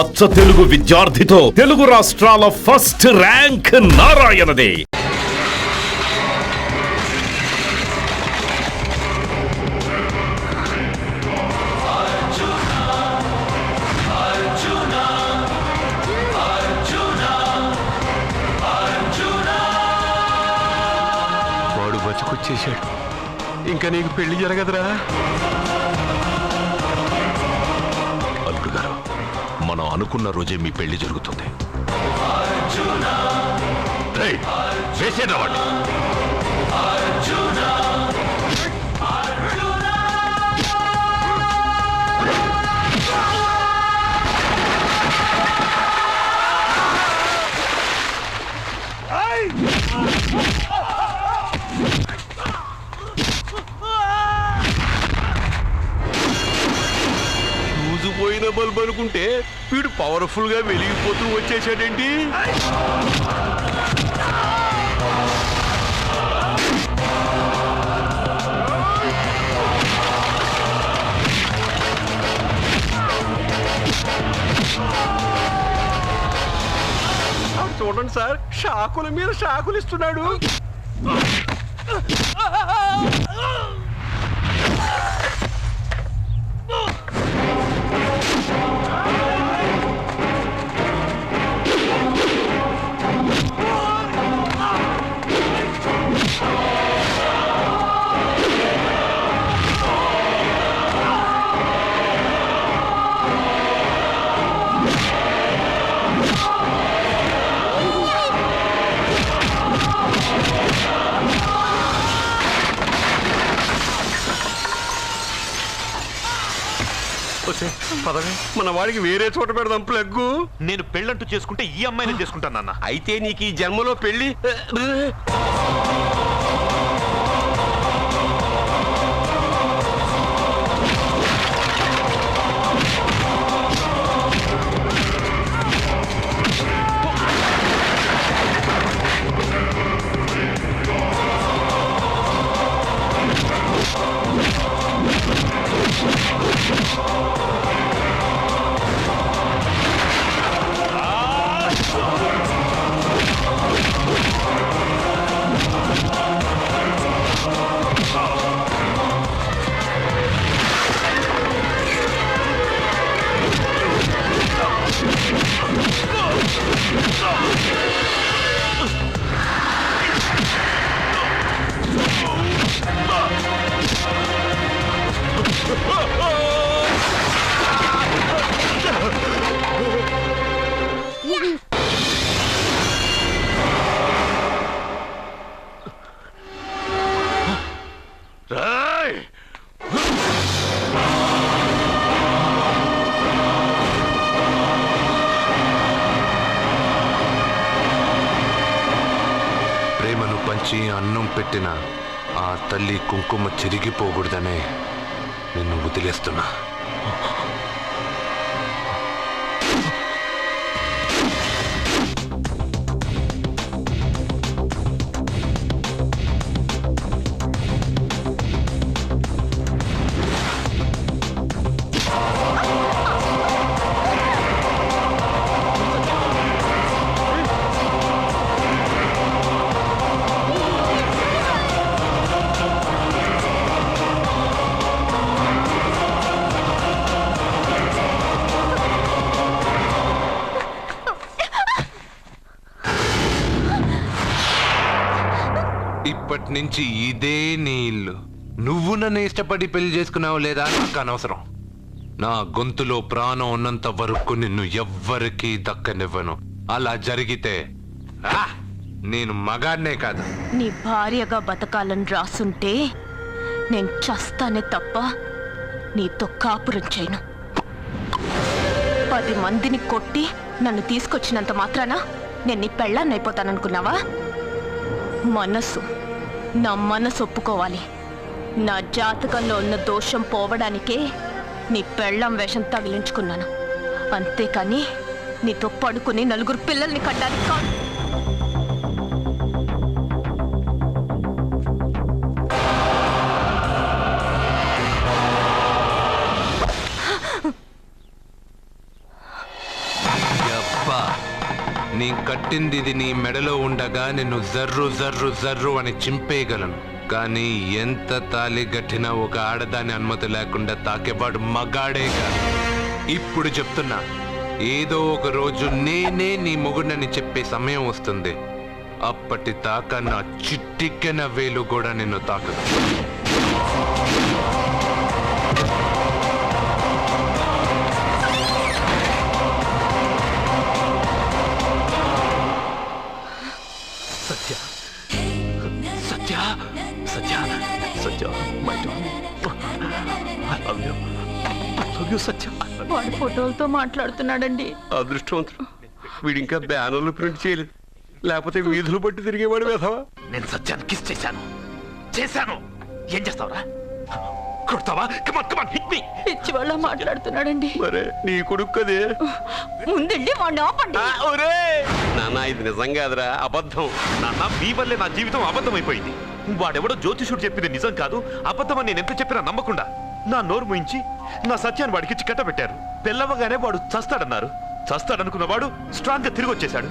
అచ్చ తెలుగు విద్యార్థితో తెలుగు రాష్ట్రాల first rank నారాయణదే. వాడు బతుకొచ్చేశాడు. ఇంకా నీకు పెళ్లి జరగదురా. అల్లుడు గారు, మనం అనుకున్న రోజే మీ పెళ్లి జరుగుతుంది. వేసేనా వాడిని? పోయిన బల్బ్ అనుకుంటే వీడు పవర్ఫుల్ గా వెలిగిపోతూ వచ్చేసాడేంటి? చూడండి సార్, షాకుల మీద షాకులు ఇస్తున్నాడు. మన వాడికి వేరే చోట పెడదాం ప్లగ్గు. నేను పెళ్ళంటూ చేసుకుంటే ఈ అమ్మాయిని చేసుకుంటాను నాన్న. అయితే నీకు ఈ జన్మలో పెళ్లి. ప్రేమను పంచి అన్నం పెట్టిన ఆ తల్లి కుంకుమ చెరిగిపోకూడదనే నిన్ను వదిలేస్తున్నా. ఇప్పటి నుంచి ఇదే నీ ఇల్లు. నువ్వు నన్ను ఇష్టపడి పెళ్లి చేసుకున్నావు లేదా నాకు అనవసరం. నా గొంతులో ప్రాణం ఉన్నంత వరకు నిన్ను ఎవ్వరికీ దక్కనివ్వను. అలా జరిగితే నేను మగాడినే కాదు, నీ భార్యగా బతకాలని రాసుంటే నేను చస్తానే తప్ప నీతో కాపురం చేయను. 10 మందిని కొట్టి నన్ను తీసుకొచ్చినంత మాత్రాన నేను నీ పెళ్ళాన్ని అయిపోతాననుకున్నావా? నా మనసు ఒప్పుకోవాలి. నా జాతకంలో ఉన్న దోషం పోవడానికే నీ పెళ్ళం వేషం తగిలించుకున్నాను. అంతేకాని నీతో పడుకుని 4 పిల్లల్ని కట్టడానికి కాదు. నీ కట్టింది ఇది నీ మెడలో ఉండగా నిన్ను జర్రు జర్రు జర్రు అని చింపేయగలను. కానీ ఎంత తాళి గట్టినా ఒక ఆడదాని అనుమతి లేకుండా తాకేవాడు మగాడేగా. ఇప్పుడు చెప్తున్నా, ఏదో ఒక రోజు నేనే నీ మొగుడని చెప్పే సమయం వస్తుంది. అప్పటి దాకా నా చిట్టిక్కెన వేలు కూడా నిన్ను తాకదు. Satya Satya Satya Satya my I love you సత్య. వాడు ఫోటోలతో మాట్లాడుతున్నాడండి. అదృష్టవంతుడు, వీడింకా బ్యానర్లు ప్రింట్ చేయలేదు, లేకపోతే వీధులు పట్టి తిరిగేవాడు వేధవా. నేను సత్యాన్ని కిస్ చేశాను. ఏం చేస్తావురా? కొడతావా? కమాన్ కమాన్ హిట్ మీ. పిచ్చి వాళ్ళ మాట్లాడుతున్నాడండి. మరే నీ కొడుకు కదే. ముందండి వాడిని ఆపండి. ఒరే నాన్న, ఇది నిజం కాదురా, అబద్ధం. నాన్న, మీ వల్లే నా జీవితం అబద్ధమైపోయింది. వాడెవడో జ్యోతిషుడు చెప్పింది నిజం కాదు, అబద్ధమని నేను ఎంత చెప్పినా నమ్మకుండా నా నోరు ముయించి నా సత్యాన్ని వాడికిచ్చి కట్టబెట్టారు. పెళ్ళవగానే వాడు చస్తాడనుకున్న వాడు స్ట్రాంగ్ గా తిరిగి వచ్చేశాడు.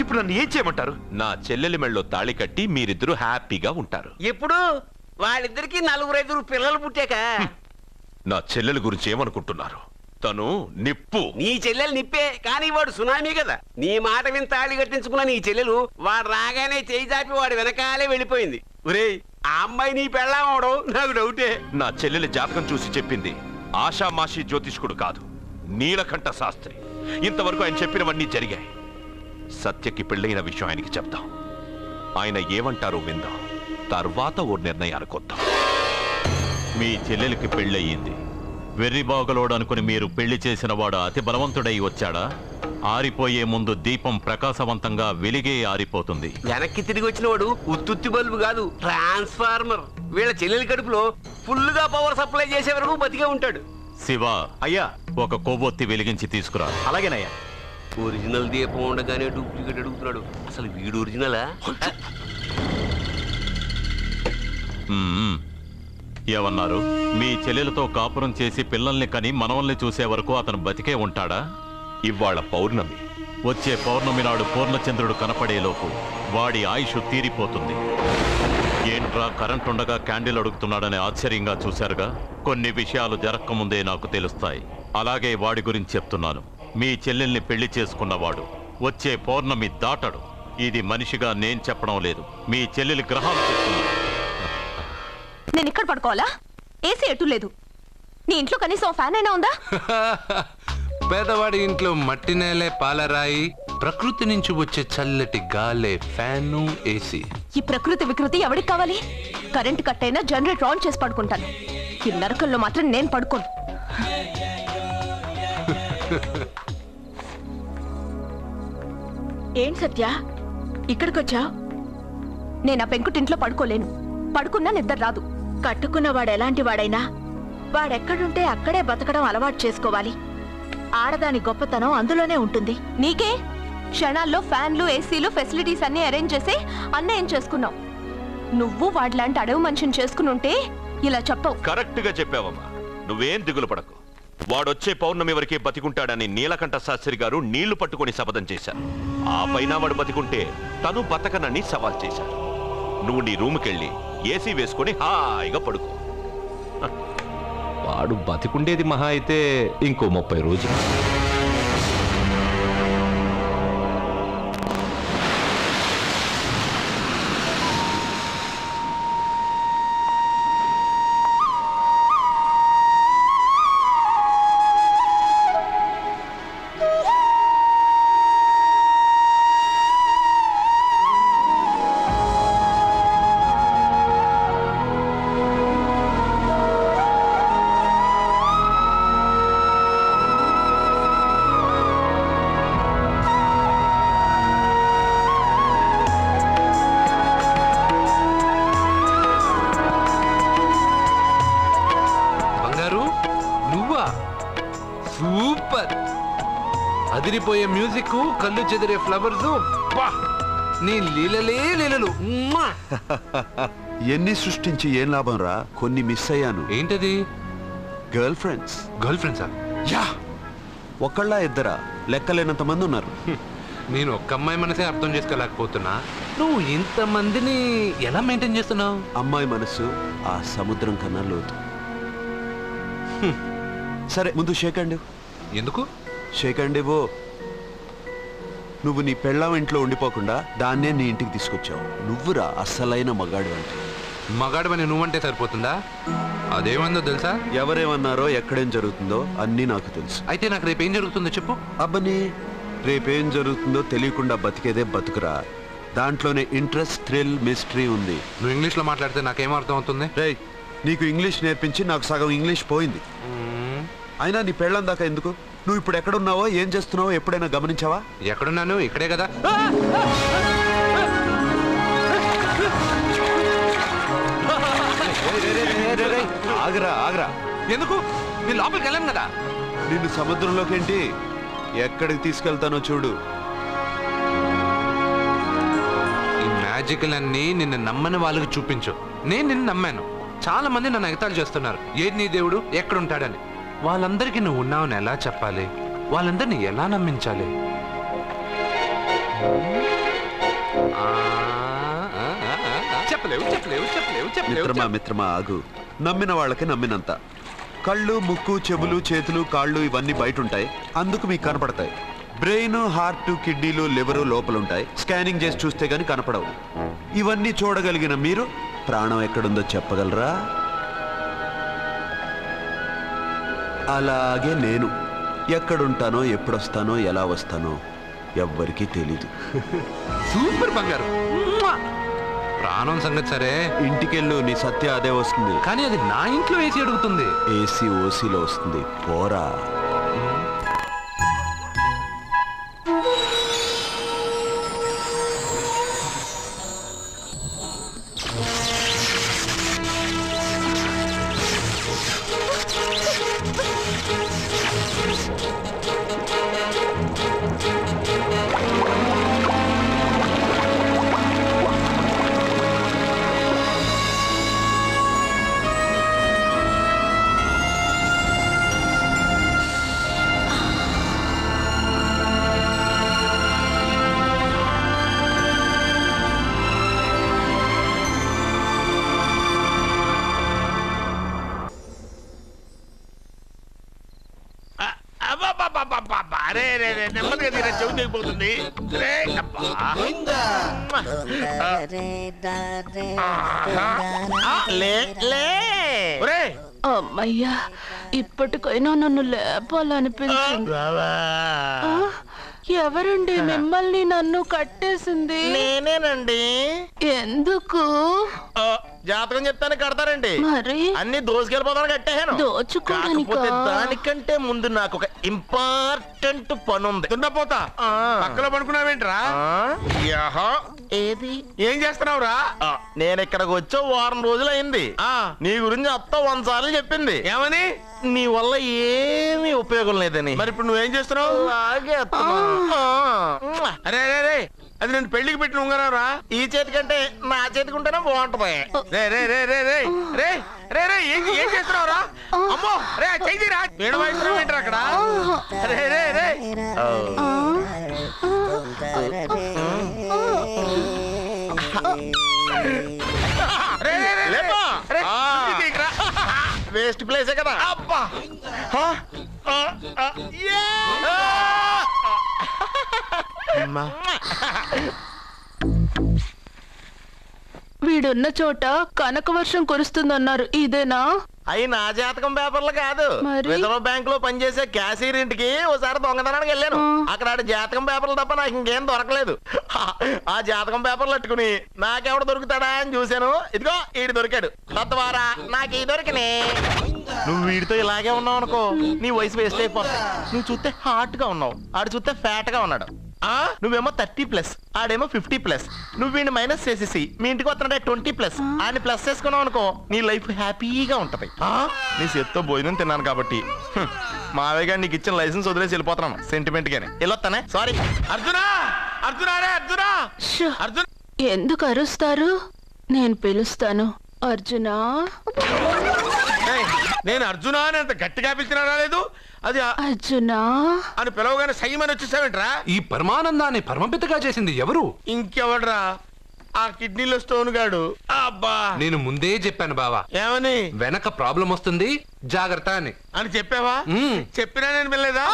ఇప్పుడు నన్ను ఏం చేయమంటారు? నా చెల్లెలి మెళ్ళలో తాళి కట్టి మీరిద్దరూ హ్యాపీగా ఉంటారు. ఎప్పుడు వాళ్ళిద్దరికి 4-5 పిల్లలు పుట్టాక. నా చెల్లెలి గురించి ఏమనుకుంటున్నారు? తను నిప్పు. నీ చెల్లెలు నిప్పే, కానీ వాడు సునామీ కదా. నీ మాట విని తాళి కట్టించుకున్న నీ చెల్లెలు వాడు రాగానే చేయి చాపి వాడు వెనకాలే వెళ్ళిపోయింది. ఒరేయ్, ఆ అమ్మాయి నీ పెళ్ళాం అవడం నాకు డౌటే. నా చెల్లెలి జాతకం చూసి చెప్పింది ఆషామాషి జ్యోతిష్కుడు కాదు, నీలకంఠ శాస్త్రి. ఇంతవరకు ఆయన చెప్పినవన్నీ జరిగాయి. సత్యకి పెళ్ళైన విషయం ఆయనకి చెప్తాం. ఆయన ఏమంటారో విందాం, తర్వాత ఓ నిర్ణయానికి వద్దాం. మీ చెల్లెలికి పెళ్ళయింది. వెర్రిబాగలోడు అనుకుని మీరు పెళ్లి చేసిన వాడు అతి బలవంతుడై వచ్చాడా? ఆరిపోయే ముందు దీపం ప్రకాశవంతంగా వెలిగే ఆరిపోతుంది. వెనక్కి తిరిగి వచ్చిన వాడు ఉత్తుత్తి బల్బు కాదు, ట్రాన్స్ఫార్మర్. వీళ్ళ చెల్లెలి కడుపులో ఫుల్గా పవర్ సప్లై చేసే వరకు బతికే ఉంటాడు. శివ, అయ్యా, ఒక కొవ్వొత్తి వెలిగించి తీసుకురా. అలాగేనయ్యా. ఒరిజినల్ దీపం ఉండగానే డూప్లికేట్ అడుగుతున్నాడు. అసలు వీడు ఒరిజినలా? ఏమన్నారు? మీ చెల్లెలతో కాపురం చేసి పిల్లల్ని కని మనవల్ని చూసే వరకు అతను బతికే ఉంటాడా? ఇవాళ పౌర్ణమి. వచ్చే పౌర్ణమి నాడు పూర్ణచంద్రుడు కనపడేలోపు వాడి ఆయుష్ తీరిపోతుంది. ఏంట్రా, కరెంట్ ఉండగా క్యాండిల్ అడుగుతున్నాడని ఆశ్చర్యంగా చూశారుగా? కొన్ని విషయాలు జరగకముందే నాకు తెలుస్తాయి. అలాగే వాడి గురించి చెప్తున్నాను. మీ చెల్లెల్ని పెళ్లి చేసుకున్నవాడు వచ్చే పౌర్ణమి దాటడు. ఇది మనిషిగా నేను చెప్పడం లేదు, మీ చెల్లెలి గ్రహాలు చెప్తున్నా. నేను ఇక్కడ పడుకోవాలా? ఏసీ ఎటు లేదు. నీ ఇంట్లో కనీసం ఫ్యాన్ అయినా ఉందా? పేదవాడి ఇంట్లో మట్టి నేలే పాలరాయి, ప్రకృతి నుంచి వచ్చే చల్లటి గాలే ఫ్యాను, ఏసీ. ఈ ప్రకృతి వికృతి ఎవరికి కావాలి? కరెంట్ కట్ అయినా జనరేటర్ ఆన్ చేసి పడుకుంటాను. ఈ నరకంలో మాత్రం నేను పడుకోను. ఏం సత్య, ఇక్కడికొచ్చా? నేను ఆ పెంకుటింట్లో పడుకోలేను. పడుకున్నా నిద్ర రాదు. కట్టుకున్న వాడు ఎలాంటి వాడైనా వాడెక్కడుంటే అక్కడే బతకడం అలవాటు చేసుకోవాలి. ఆడదాని గొప్పతనం అందులోనే ఉంటుంది. నీకే క్షణాల్లో ఫ్యాన్లు, ఏసీలు, ఫెసిలిటీస్ అన్ని అరేంజ్ చేసి అన్నేం చేసుకున్నావు. నువ్వు వాడిలాంటి అడవి మనిషిని చేసుకుని ఉంటే ఇలా చెప్పవు. కరెక్ట్ గా చెప్పావమ్మా. నువ్వేం దిగులు పడకు. వాడొచ్చే పౌర్ణమి వరకే బతికుంటాడని నీలకంఠ శాస్త్రి గారు నీళ్లు పట్టుకొని శపథం చేశారు. ఆ పైన వాడు బతికుంటే తను బతకనని సవాల్ చేశారు. నువ్వు నీ రూమ్కెళ్ళి ఏసీ వేసుకొని హాయిగా పడుకో. వాడు బతికుండేది మహా అయితే ఇంకో 30 రోజులు. సూపర్! అదిరిపోయే మ్యూజిక్, కళ్ళు చెదిరే ఫ్లవర్స్. నీ లీలలే లీలలు. ఎన్ని సృష్టించి ఏం లాభం రా, కొన్ని మిస్ అయ్యాను. ఏంటది? Girl friends. గర్ల్ ఫ్రెండ్సా? యా, ఒకళ్ళ ఇద్దరా, లెక్కలేనంత మంది ఉన్నారు. నేను ఒక్క అమ్మాయి మనసే అర్థం చేసుకోలేకపోతున్నా, నువ్వు ఇంతమందిని ఎలా మెయింటైన్ చేస్తున్నావు? అమ్మాయి మనసు ఆ సముద్రం కన్నా లోతు. సరే ముందు షేక్ హ్యాండ్. ఎందుకు? షేక్ హ్యాండ్ ఇవ్వు. నువ్వు నీ పెళ్ళాం ఇంట్లో ఉండిపోకుండా దాన్నే నీ ఇంటికి తీసుకొచ్చావు. నువ్వురా అస్సలైన మగాడు అంటే. మగాడమని నువ్వంటే సరిపోతుందా? అదేమందో తెలుసా? ఎవరేమన్నారో ఎక్కడేం జరుగుతుందో అన్నీ నాకు తెలుసు. అయితే నాకు రేపు ఏం జరుగుతుందో చెప్పు. అబ్బని రేపేం జరుగుతుందో తెలియకుండా బతికేదే బతుకురా. దాంట్లోనే ఇంట్రెస్ట్, థ్రిల్, మిస్టరీ ఉంది. నువ్వు ఇంగ్లీష్లో మాట్లాడితే నాకేం అర్థం అవుతుంది? రేయ్, నీకు ఇంగ్లీష్ నేర్పించి నాకు సగం ఇంగ్లీష్ పోయింది. అయినా నీ పెళ్ళం దాకా ఎందుకు? నువ్వు ఇప్పుడు ఎక్కడున్నావో ఏం చేస్తున్నావో ఎప్పుడైనా గమనించావా? ఎక్కడున్నాను? ఇక్కడే కదా. ఆగరా ఆగరా. ఎందుకు? నేను లోపలికి వెళ్ళాను కదా. నిన్ను సముద్రంలోకేంటి, ఎక్కడికి తీసుకెళ్తానో చూడు. ఈ మ్యాజికల్ అన్ని నిన్ను నమ్మని వాళ్ళకి చూపించు. నేను నిన్ను నమ్మాను. చాలా మంది నన్ను ఎగతాళి చేస్తున్నారు, ఏది నీ దేవుడు ఎక్కడుంటాడని. వాళ్ళందరికీ నువ్వు ఉన్నావని ఎలా చెప్పాలి? వాళ్ళందరినీ ఎలా నమ్మించాలి? చెప్పలేవు చెప్పలేవు చెప్పలేవు మిత్రమా చెప్పలేవు. మిత్రమా ఆగు. నమ్మిన వాళ్ళకి నమ్మినంత. కళ్ళు, ముక్కు, చెవులు, చేతులు, కాళ్ళు ఇవన్నీ బయట ఉంటాయి, అందుకు మీకు కనపడతాయి. బ్రెయిన్, హార్ట్, కిడ్నీలు, లివరు లోపలుంటాయి, స్కానింగ్ చేసి చూస్తే గానీ కనపడవు. ఇవన్నీ చూడగలిగిన మీరు ప్రాణం ఎక్కడుందో చెప్పగలరా? అలాగే నేను ఎక్కడుంటానో, ఎప్పుడొస్తానో, ఎలా వస్తానో ఎవ్వరికీ తెలీదు. సూపర్ బంగారు. ప్రాణం సంగతి సరే, ఇంటికెళ్ళు, నీ సత్య అదే వస్తుంది. కానీ అది నా ఇంట్లో ఏసీ అడుగుతుంది. ఏసీ ఓసీలో వస్తుంది, పోరా. అరే రే రే, నెమ్మదిగా తీరా, చెవి తెగిపోతుంది. రే, అబ్బా. లే లే. ఒరేయ్, అమ్మయ్యా, ఇప్పటికైనా నన్ను లేపాలనిపించింది. ఆ, ఎవరండి మిమ్మల్ని నన్ను కట్టేసింది? నేనేనండి. ఎందుకు? జాతకం చెప్తాను కడతారండి. మరి అన్ని దోసుకెళ్ళిపోతాను కట్టేహాను. దోచుకోవడానికా? కాకపోతే దానికంటే ముందు నాకు ఒక ఇంపార్టెంట్ పని ఉంది. దున్నపోతా పక్కలో పడుకున్నావేంట్రా? ఏది ఏం చేస్తున్నావురా? నేను ఇక్కడికి వచ్చి వారం రోజులు అయింది. నీ గురించి అత్త 100 సార్లు చెప్పింది. ఏమని? నీ వల్ల ఏమీ ఉపయోగం లేదని. మరి ఇప్పుడు నువ్వేం చేస్తున్నావు? అలాగే అరే అరే రే, అది నేను పెళ్లికి పెట్టిన ఉంగరారా. ఈ చేతి కంటే నా చేతికి ఉంటేనే బాగుంటది. రే రే రే రే రే రే రే రే, ఏం చేస్తున్నావురా? అమ్మో రే, చెయ్యిరా. వేడి వాయిస్తున్నావు ఏంట్రా అక్కడ? రే రే రే. వేస్ట్ ప్లేసే కదా. అబ్బా, వీడున్న చోట కనక వర్షం కురుస్తుందన్నారు, ఇదేనా? అయి నా జాతకం పేపర్లు కాదు. మరి? రిజర్వ్ బ్యాంక్ లో పనిచేసే క్యాషియర్ ఇంటికి ఓసారి దొంగతనానికి వెళ్ళాను. అక్కడ ఆడి జాతకం పేపర్లు తప్ప నాకు ఇంకేం దొరకలేదు. ఆ జాతకం పేపర్లు పట్టుకుని నాకెవడు దొరుకుతాడా అని చూశాను. ఇదిగో ఈడు దొరికాడు. తత్వారా నాకు ఈ దొరికినే. నువ్వు వీడితో ఇలాగే ఉన్నావు అనుకో, నీ వయసు వేస్ట్ అయిపోతాయి. నువ్వు చూస్తే హాట్ గా ఉన్నావు, ఆడు చూస్తే ఫ్యాట్ గా ఉన్నాడు. నువ్వేమో 30+, ఆడేమో 50+. నువ్వు వీడిని మైనస్ చేసేసి మీ ఇంటికి వస్తున్నాడే 20+, ఆయన ప్లస్ చేసుకున్నావు అనుకో, నీ లైఫ్ హ్యాపీగా ఉంటది. నీ చేత్తో భోజనం తిన్నాను కాబట్టి మావయ్య గారు నీకు ఇచ్చిన లైసెన్స్ వదిలేసి వెళ్ళిపోతున్నాను సెంటిమెంట్ గానే. వెళ్ళొస్తానే. సారీ. అర్జునా అర్జునా రే అర్జునా షో, అర్జున్. ఎందుకు అరుస్తారు? నేను పిలుస్తాను. అర్జునా. నేను అర్జున అని అంత గట్టిగా పిలిచినా రాలేదు. అది అర్జునా అని పిలవగానే సైమని వచ్చేసావేంట్రా? ఈ పరమానందాన్ని పరమపితగా చేసింది ఎవరు? ఇంకెవడ్రా? ఆ కిడ్నీలో స్టోన్ గాడు. అబ్బా నేను ముందే చెప్పాను బావా, ఏమని? వెనక ప్రాబ్లం వస్తుంది జాగ్రత్త అని. అని చెప్పావా? మ్మ్. చెప్పినా నేను వెళ్ళలేదా?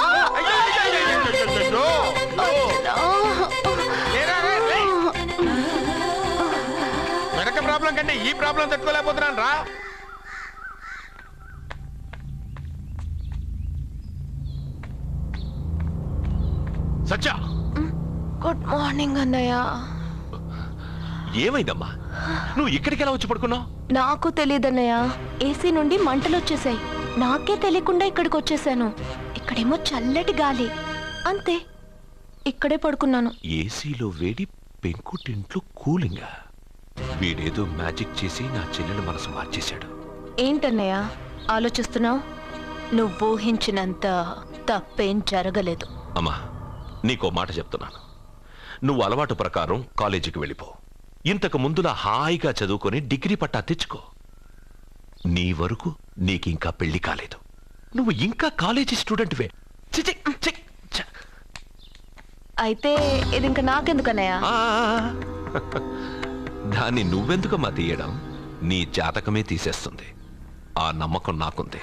వెనక ప్రాబ్లం కంటే ఈ ప్రాబ్లం తట్టుకోలేకపోతున్నాను రా. సత్య, గుడ్ మార్నింగ్ అన్నయ్య. ఏమైందమ్మా? నువ్వు ఇక్కడికి ఎలా వచ్చి పడుకున్నావు? నాకు తెలియదన్నయ్య, ఏసీ నుండి మంటలు వచ్చేసాయి. నాకే తెలియకుండా ఇక్కడికి వచ్చేసాను. ఇక్కడేమో చల్లటి గాలి, అంతే. ఇక్కడే పడుకున్నాను. ఏసీలో వేడి, పెంకుటింట్లో కూలింగా. వీడేదో మ్యాజిక్ చేసి నా చెల్లెల మనసు మార్చేశాడు. ఏంటన్నయ్య ఆలోచిస్తున్నావు? నువ్వు ఊహించినంత తప్పేం జరగలేదు. అమ్మా, నీకో మాట చెప్తున్నాను. నువ్వు అలవాటు ప్రకారం కాలేజీకి వెళ్ళిపో. ఇంతకు ముందులా హాయిగా చదువుకొని డిగ్రీ పట్టా తెచ్చుకో. నీ వరకు నీకింకా పెళ్లి కాలేదు. నువ్వు ఇంకా కాలేజీ స్టూడెంట్వే. అయితే ఇది ఇంకా నాకెందుకన్నయ్య? దాన్ని నువ్వెందుకమ్మా తీయడం? నీ జాతకమే తీసేస్తుంది. ఆ నమ్మకం నాకుంది.